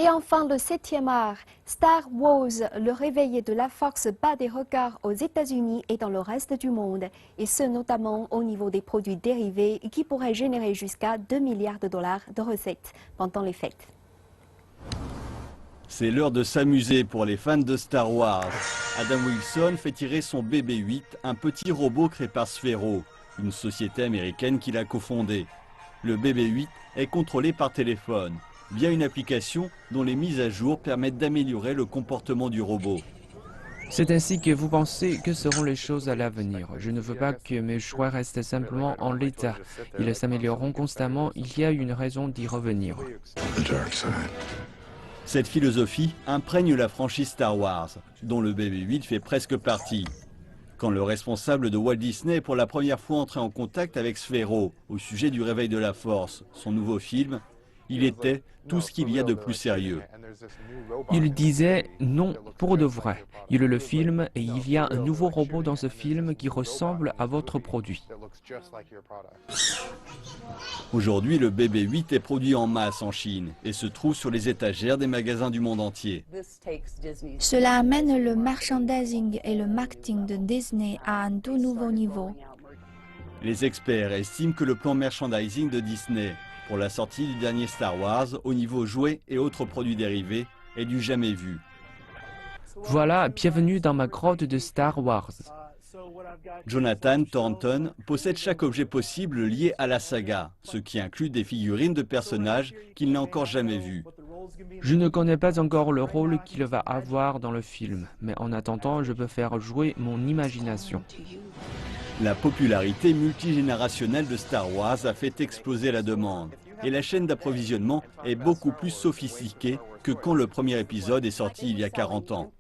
Et enfin, le 7e art, Star Wars, le réveil de la force bat des records aux États-Unis et dans le reste du monde, et ce notamment au niveau des produits dérivés qui pourraient générer jusqu'à 2 milliards de dollars de recettes pendant les fêtes. C'est l'heure de s'amuser pour les fans de Star Wars. Adam Wilson fait tirer son BB-8, un petit robot créé par Sphero, une société américaine qu'il a cofondée. Le BB-8 est contrôlé par téléphone, via une application dont les mises à jour permettent d'améliorer le comportement du robot. C'est ainsi que vous pensez que seront les choses à l'avenir. Je ne veux pas que mes choix restent simplement en l'état. Ils s'amélioreront constamment, il y a une raison d'y revenir. Cette philosophie imprègne la franchise Star Wars, dont le BB-8 fait presque partie. Quand le responsable de Walt Disney est pour la première fois entré en contact avec Sphero au sujet du réveil de la Force, son nouveau film, il était tout ce qu'il y a de plus sérieux. Il disait non pour de vrai. Il le filme et il y a un nouveau robot dans ce film qui ressemble à votre produit. Aujourd'hui, le BB-8 est produit en masse en Chine et se trouve sur les étagères des magasins du monde entier. Cela amène le merchandising et le marketing de Disney à un tout nouveau niveau. Les experts estiment que le plan merchandising de Disney pour la sortie du dernier Star Wars au niveau jouets et autres produits dérivés est du jamais vu. Voilà, bienvenue dans ma grotte de Star Wars. Jonathan Thornton possède chaque objet possible lié à la saga, ce qui inclut des figurines de personnages qu'il n'a encore jamais vus. Je ne connais pas encore le rôle qu'il va avoir dans le film, mais en attendant, je peux faire jouer mon imagination. La popularité multigénérationnelle de Star Wars a fait exploser la demande. Et la chaîne d'approvisionnement est beaucoup plus sophistiquée que quand le premier épisode est sorti il y a 40 ans.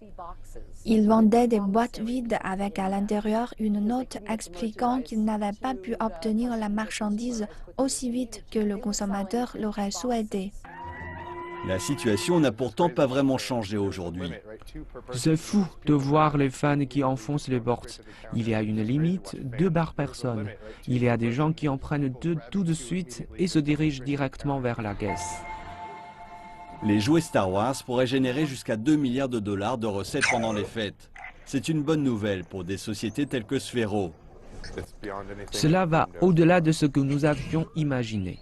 Ils vendaient des boîtes vides avec à l'intérieur une note expliquant qu'ils n'avaient pas pu obtenir la marchandise aussi vite que le consommateur l'aurait souhaité. La situation n'a pourtant pas vraiment changé aujourd'hui. C'est fou de voir les fans qui enfoncent les portes. Il y a une limite, 2 par personne. Il y a des gens qui en prennent 2 tout de suite et se dirigent directement vers la caisse. Les jouets Star Wars pourraient générer jusqu'à 2 milliards de dollars de recettes pendant les fêtes. C'est une bonne nouvelle pour des sociétés telles que Sphero. Cela va au-delà de ce que nous avions imaginé.